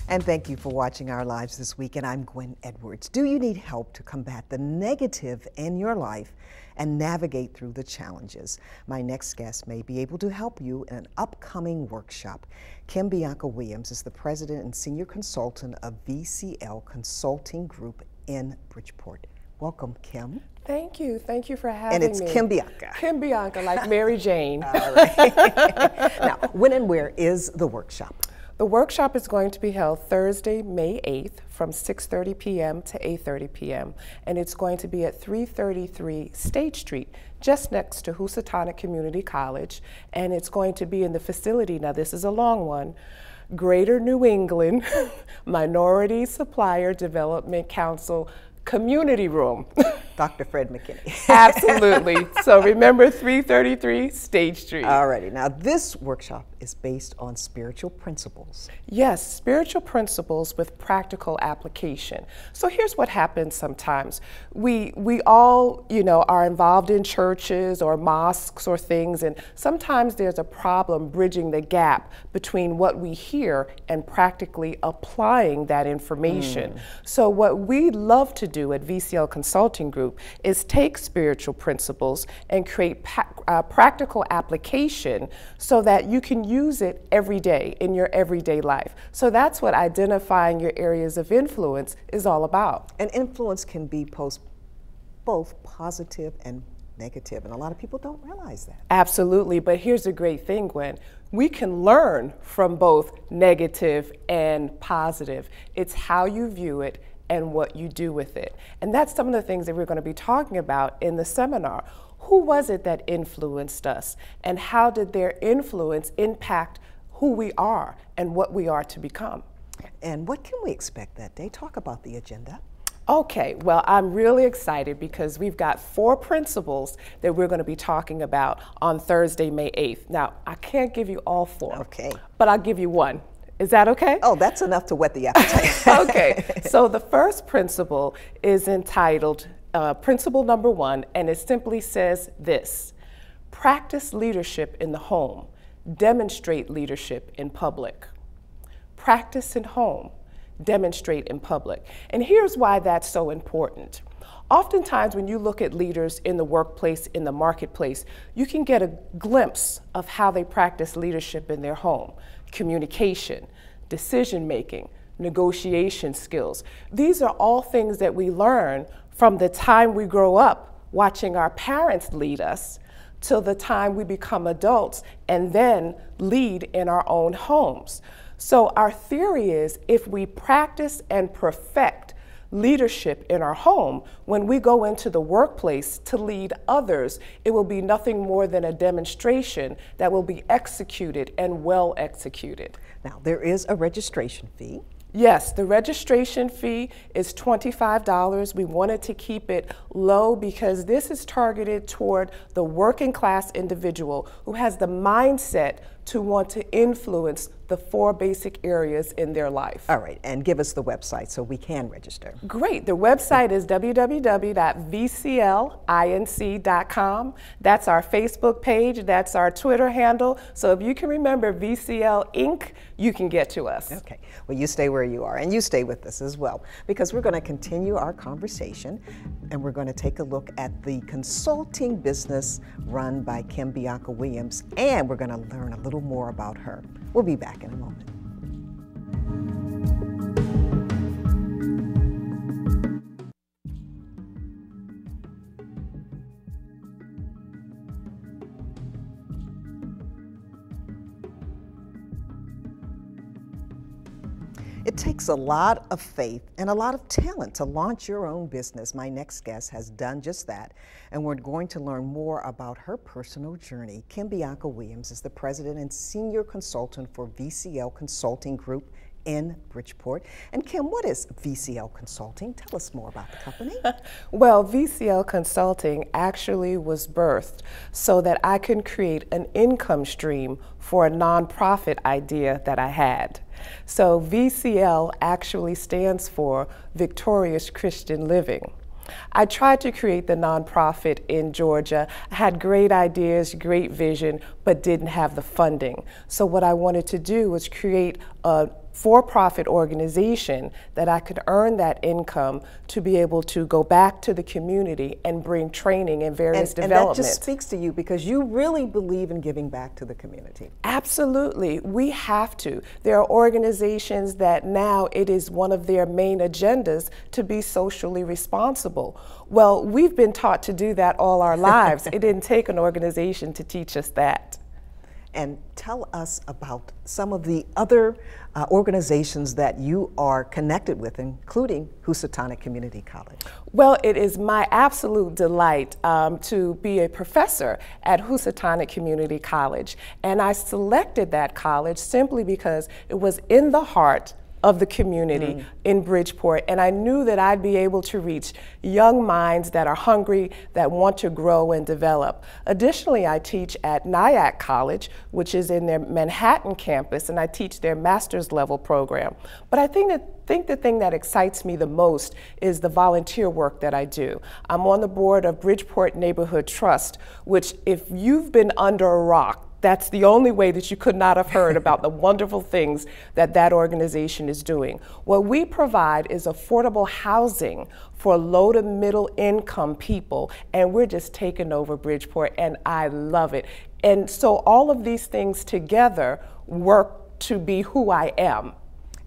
And thank you for watching our lives this week. And I'm Gwen Edwards. Do you need help to combat the negative in your life and navigate through the challenges? My next guest may be able to help you in an upcoming workshop. Bianca Williams is the president and senior consultant of VCL Consulting Group in Bridgeport. Welcome, Kim. Thank you. Thank you for having me. And it's Bianca. Bianca, like Mary Jane. All right. Now, when and where is the workshop? The workshop is going to be held Thursday, May 8th from 6:30 p.m. to 8:30 p.m. And it's going to be at 333 State Street, just next to Housatonic Community College. And it's going to be in the facility, now this is a long one, Greater New England Minority Supplier Development Council Community Room. Dr. Fred McKinney. Absolutely. So remember 333 State Street. Alrighty. Now this workshop is based on spiritual principles. Yes, spiritual principles with practical application. So here's what happens sometimes. We all, are involved in churches or mosques or things, and sometimes there's a problem bridging the gap between what we hear and practically applying that information. So what we love to do at VCL Consulting Group is take spiritual principles and create practical application so that you can use it every day in your everyday life. So that's what identifying your areas of influence is all about. And influence can be both positive and negative, and a lot of people don't realize that. Absolutely, but here's the great thing, Gwen. We can learn from both negative and positive. It's how you view it and what you do with it. And that's some of the things that we're going to be talking about in the seminar. Who was it that influenced us, and how did their influence impact who we are and what we are to become? And what can we expect that day? Talk about the agenda. Okay, well, I'm really excited because we've got 4 principles that we're going to be talking about on Thursday, May 8th. Now, I can't give you all 4, okay, but I'll give you one. Is that okay? Oh, that's enough to whet the appetite. Okay, so the first principle is entitled Principle Number 1, and it simply says this: practice leadership in the home, demonstrate leadership in public. Practice in home, demonstrate in public. And here's why that's so important. Oftentimes when you look at leaders in the workplace, in the marketplace, you can get a glimpse of how they practice leadership in their home. Communication, decision-making, negotiation skills. These are all things that we learn from the time we grow up watching our parents lead us till the time we become adults and then lead in our own homes. So our theory is if we practice and perfect leadership in our home, when we go into the workplace to lead others, it will be nothing more than a demonstration that will be executed and well executed. Now, there is a registration fee. Yes, the registration fee is $25. We wanted to keep it low because this is targeted toward the working class individual who has the mindset to want to influence the 4 basic areas in their life. All right, and give us the website so we can register. Great, the website is www.vclinc.com. That's our Facebook page, that's our Twitter handle. So if you can remember VCL Inc., you can get to us. Okay, well, you stay where you are, and you stay with us as well, because we're going to continue our conversation, and we're going to take a look at the consulting business run by Bianca Williams, and we're going to learn a little more about her. We'll be back in a moment. It takes a lot of faith and a lot of talent to launch your own business. My next guest has done just that, and we're going to learn more about her personal journey. Bianca Williams is the president and senior consultant for VCL Consulting Group in Bridgeport. And Kim, what is VCL Consulting? Tell us more about the company. Well, VCL Consulting actually was birthed so that I can create an income stream for a nonprofit idea that I had. So VCL actually stands for Victorious Christian Living. I tried to create the nonprofit in Georgia. I had great ideas, great vision, but didn't have the funding. So what I wanted to do was create a for-profit organization that I could earn that income to be able to go back to the community and bring training and various developments. And that just speaks to you because you really believe in giving back to the community. Absolutely. We have to. There are organizations that now it is one of their main agendas to be socially responsible. Well, we've been taught to do that all our lives. It didn't take an organization to teach us that. And tell us about some of the other organizations that you are connected with, including Housatonic Community College. Well, it is my absolute delight to be a professor at Housatonic Community College. And I selected that college simply because it was in the heart of the community in Bridgeport, and I knew that I'd be able to reach young minds that are hungry, that want to grow and develop. Additionally, I teach at Nyack College, which is in their Manhattan campus, and I teach their master's level program. But I think the thing that excites me the most is the volunteer work that I do. I'm on the board of Bridgeport Neighborhood Trust, which if you've been under a rock, that's the only way that you could not have heard about the wonderful things that that organization is doing. What we provide is affordable housing for low to middle income people, and we're just taking over Bridgeport, and I love it. And so all of these things together work to be who I am.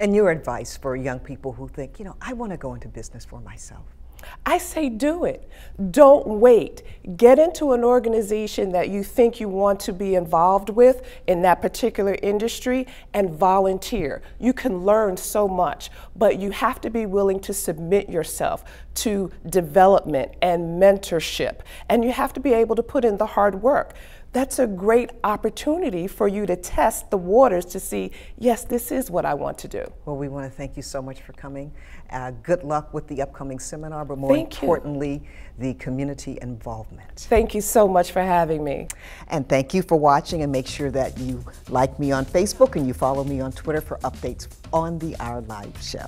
And your advice for young people who think, I want to go into business for myself? I say do it. Don't wait. Get into an organization that you think you want to be involved with in that particular industry and volunteer. You can learn so much, but you have to be willing to submit yourself to development and mentorship, and you have to be able to put in the hard work. That's a great opportunity for you to test the waters to see, yes, this is what I want to do. Well, we want to thank you so much for coming. Good luck with the upcoming seminar, but more importantly, the community involvement. Thank you so much for having me. And thank you for watching, and make sure that you like me on Facebook and you follow me on Twitter for updates on the Our Live show.